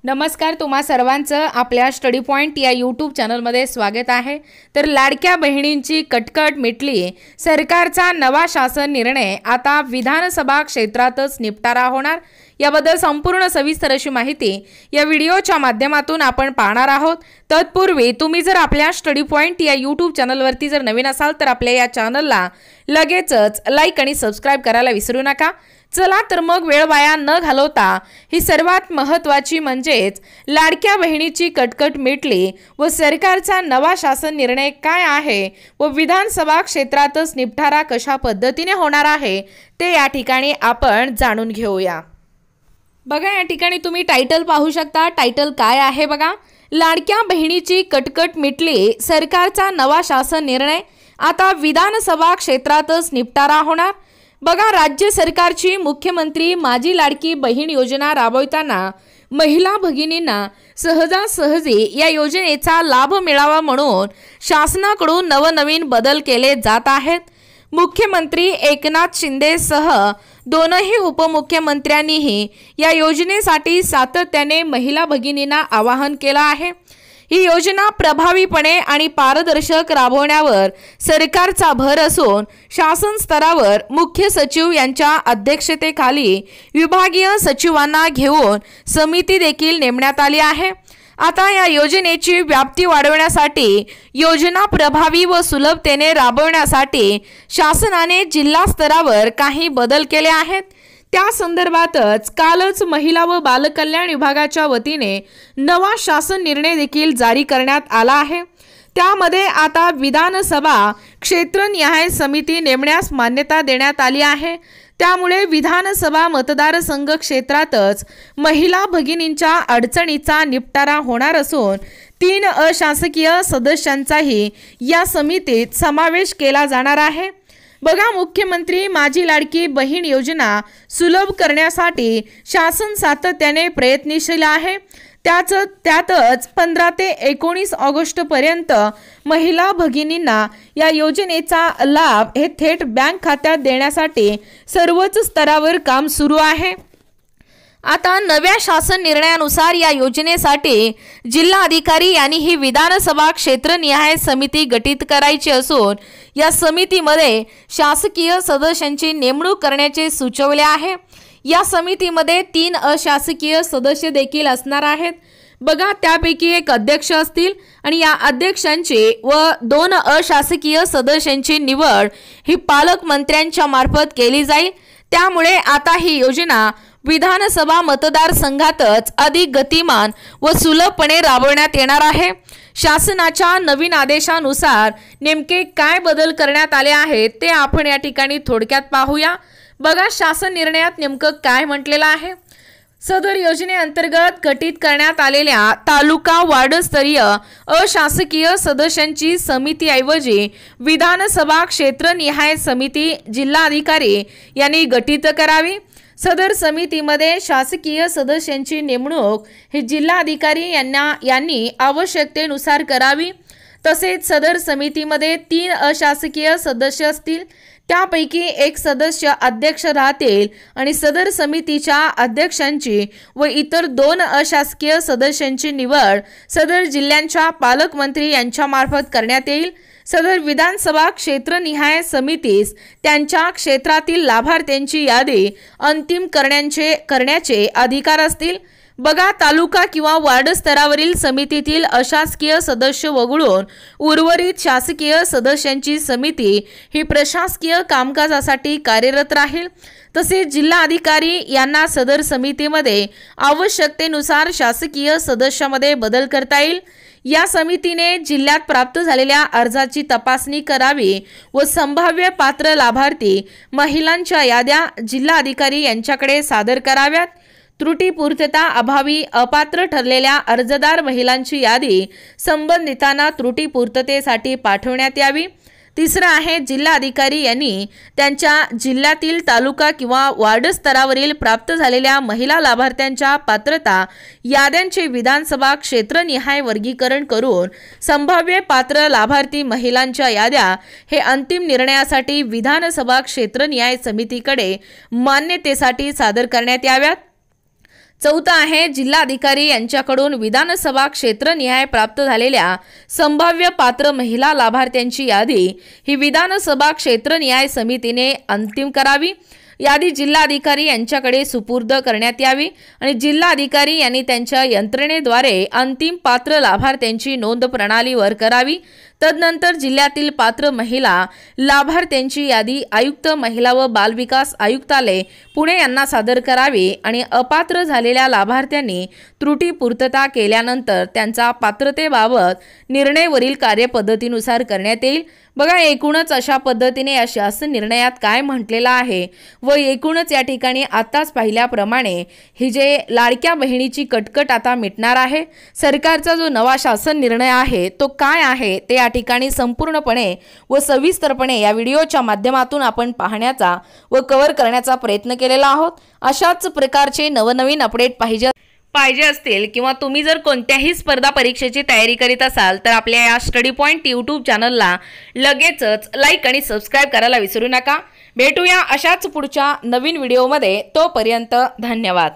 नमस्कार, तुम्हा सर्वांचं आपल्या स्टडी पॉइंट या यूट्यूब चॅनलमध्ये स्वागत आहे। तर लाडक्या बहिणींची कटकट मिटली, सरकारचा नवा शासन निर्णय, आता विधानसभा क्षेत्रातच निपटारा होणार। याबद्दल संपूर्ण सविस्तर अशी माहिती या व्हिडिओच्या माध्यमातून आपण पाहणार आहोत। तत्पूर्वी तुम्ही जर आपल्या स्टडी पॉइंट या यूट्यूब चॅनलवरती जर नवीन असाल तर आपल्या या चॅनलला लगेचच लाईक आणि सबस्क्राइब करायला विसरू नका। चला तर मग वेळ वाया न घालवता ही सर्वात महत्त्वाची म्हणजेच लाडक्या बहिणीची कटकट मिटली व सरकारचा नवा शासन निर्णय काय आहे व विधानसभा क्षेत्रातच निपटारा कशा पद्धतीने होणार आहे ते या ठिकाणी आपण जाणून घेऊया। बघा, या ठिकाणी तुम्ही टायटल पाहू शकता। टायटल काय आहे बघा, लाडक्या बहिणीची कटकट मिटली, सरकारचा नवा शासन निर्णय, आता विधानसभा क्षेत्रातच निपटारा होणार। बघा, राज्य सरकारची मुख्यमंत्री माझी लाडकी बहीण योजना राबवताना महिला भगिनींना सहजासहजी या योजनेचा लाभ मिळावा म्हणून शासनाकडून नवनवीन बदल केले जात आहेत। मुख्यमंत्री एकनाथ शिंदे सह दोनही उपमुख्यमंत्र्यांनीही या योजनेसाठी सातत्याने महिला भगिनींना आवाहन केलं आहे। ही योजना प्रभावीपणे आणि पारदर्शक राबवण्यावर सरकारचा भर असून शासन स्तरावर मुख्य सचिव यांच्या अध्यक्षतेखाली विभागीय सचिवांना घेऊन समिती देखील नेमण्यात आली आहे। आता या योजनेची व्याप्ती वाढवण्यासाठी, योजना प्रभावी व सुलभतेने राबवण्यासाठी शासनाने जिल्हा स्तरावर काही बदल केले आहेत। त्या संदर्भातच कालच महिला व बालकल्याण विभागाच्या वतीने नवा शासन निर्णय देखील जारी करण्यात आला आहे। त्यामध्ये आता विधानसभा क्षेत्रनिहाय समिती नेमण्यास मान्यता देण्यात आली आहे। त्यामुळे विधानसभा मतदारसंघ क्षेत्रातच महिला भगिनींच्या अडचणीचा निपटारा होणार असून 3 अशासकीय सदस्यांचाही या समितीत समावेश केला जाणार आहे। बघा, मुख्यमंत्री माझी लाडकी बहीण योजना सुलभ करण्यासाठी शासन सातत्याने प्रयत्नशील आहे। त्यातच 15 ते 19 ऑगस्ट पर्यंत महिला भगिनींना या योजनेचा लाभ हे थेट बँक खात्यात देण्यासाठी सर्वच स्तरावर काम सुरू आहे। आता नव्या शासन निर्णयानुसार या योजनेसाठी जिल्हाधिकारी यांनी ही विधानसभा क्षेत्रनिहाय समिती गठीत करायची असून या समितीमध्ये शासकीय सदस्यांची नेमणूक करण्याचे सुचवले आहे। या समितीमध्ये 3 अशासकीय सदस्य देखील असणार आहेत। बघा, त्यापैकी एक अध्यक्ष असतील आणि या अध्यक्षांची व 2 अशासकीय सदस्यांची निवड ही पालकमंत्र्यांच्या मार्फत केली जाईल। त्यामुळे आता ही योजना विधानसभा मतदारसंघातच अधिक गतिमान व सुलभपणे राबवण्यात येणार आहे। शासनाच्या नवीन आदेशानुसार नेमके काय बदल करण्यात आले आहेत ते आपण या ठिकाणी थोडक्यात पाहूया। बघा, शासन निर्णयात नेमकं काय म्हटलेलं आहे। सदर योजनेअंतर्गत गठीत करण्यात आलेल्या तालुका वार्डस्तरीय अशासकीय सदस्यांची समितीऐवजी विधानसभा क्षेत्रनिहाय समिती जिल्हाधिकारी यांनी गठीत करावी। सदर समितीमध्ये शासकीय सदस्यांची नेमणूक ही जिल्हाधिकारी यांनी आवश्यकतेनुसार करावी। तसेच सदर समितीमध्ये 3 अशासकीय सदस्य असतील। त्यापैकी एक सदस्य अध्यक्ष राहतील आणि सदर समितीच्या अध्यक्षांची व इतर 2 अशासकीय सदस्यांची निवड सदर जिल्ह्यांच्या पालकमंत्री यांच्या मार्फत करण्यात येईल। सदर विधानसभा क्षेत्रनिहाय समितीस त्यांच्या क्षेत्रातील लाभार्थ्यांची यादी अंतिम करण्याचे अधिकार असतील। बघा, तालुका किंवा वार्ड स्तरावरील समितीतील अशासकीय सदस्य वगळून उर्वरित शासकीय सदस्यांची समिती ही प्रशासकीय कामकाजासाठी कार्यरत राहील। तसेच जिल्हाधिकारी यांना सदर समितीमध्ये आवश्यकतेनुसार शासकीय सदस्यामध्ये बदल करता येईल। या समितीने जिल्ह्यात प्राप्त झालेल्या अर्जाची तपासणी करावी व संभाव्य पात्र लाभार्थी महिलांच्या याद्या जिल्हाधिकारी यांच्याकडे सादर कराव्यात। त्रुटीपूर्तता अभावी अपात्र ठरलेल्या अर्जदार महिलांची यादी संबंधितांना त्रुटीपूर्ततेसाठी पाठवण्यात यावी। तिसरं आहे, जिल्हाधिकारी यांनी त्यांच्या जिल्ह्यातील तालुका किंवा वार्ड स्तरावरील प्राप्त झालेल्या महिला लाभार्थ्यांच्या पात्रता याद्यांचे विधानसभा क्षेत्रनिहाय वर्गीकरण करून संभाव्य पात्र लाभार्थी महिलांच्या याद्या हे अंतिम निर्णयासाठी विधानसभा क्षेत्रनिहाय समितीकडे मान्यतेसाठी सादर करण्यात याव्यात। चौथा आहे जिल्हाधिकारी यांच्याकडून विधानसभा क्षेत्रनिहाय प्राप्त झालेल्या संभाव्य पात्र महिला लाभार्थ्यांची यादी ही विधानसभा क्षेत्रनिहाय समितीने अंतिम करावी। यादी जिल्हाधिकारी यांच्याकडे सुपूर्द करण्यात यावी आणि जिल्हाधिकारी यांनी त्यांच्या यंत्रणेद्वारे अंतिम पात्र लाभार्थ्यांची नोंद प्रणालीवर करावी। तदनंतर जिल्ह्यातील पात्र महिला लाभार्थ्यांची यादी आयुक्त महिला व बालविकास आयुक्तालय पुणे यांना सादर करावी आणि अपात्र झालेल्या लाभार्थ्यांनी त्रुटी पूर्तता केल्यानंतर त्यांचा पात्रतेबाबत निर्णय वरील कार्यपद्धतीनुसार करण्यात येईल। बघा, एकूणच अशा पद्धतीने या शासन निर्णयात काय म्हटलेलं आहे व एकूणच या ठिकाणी आताच पाहिल्याप्रमाणे ही जे लाडक्या बहिणीची कटकट आता मिटणार आहे। सरकारचा जो नवा शासन निर्णय आहे तो काय आहे ते या ठिकाणी संपूर्णपणे व सविस्तरपणे या व्हिडिओच्या माध्यमातून आपण पाहण्याचा व कव्हर करण्याचा प्रयत्न केलेला आहोत। अशाच प्रकारचे नवनवीन अपडेट पाहिजे असतील किंवा तुम्ही जर कोणत्याही स्पर्धा परीक्षेची तयारी करीत असाल तर आपल्या या स्टडी पॉइंट यूट्यूब चॅनलला लगेचच लाईक आणि सबस्क्राइब करायला विसरू नका। भेटूया अशाच पुढच्या नवीन व्हिडिओमध्ये, तोपर्यंत धन्यवाद।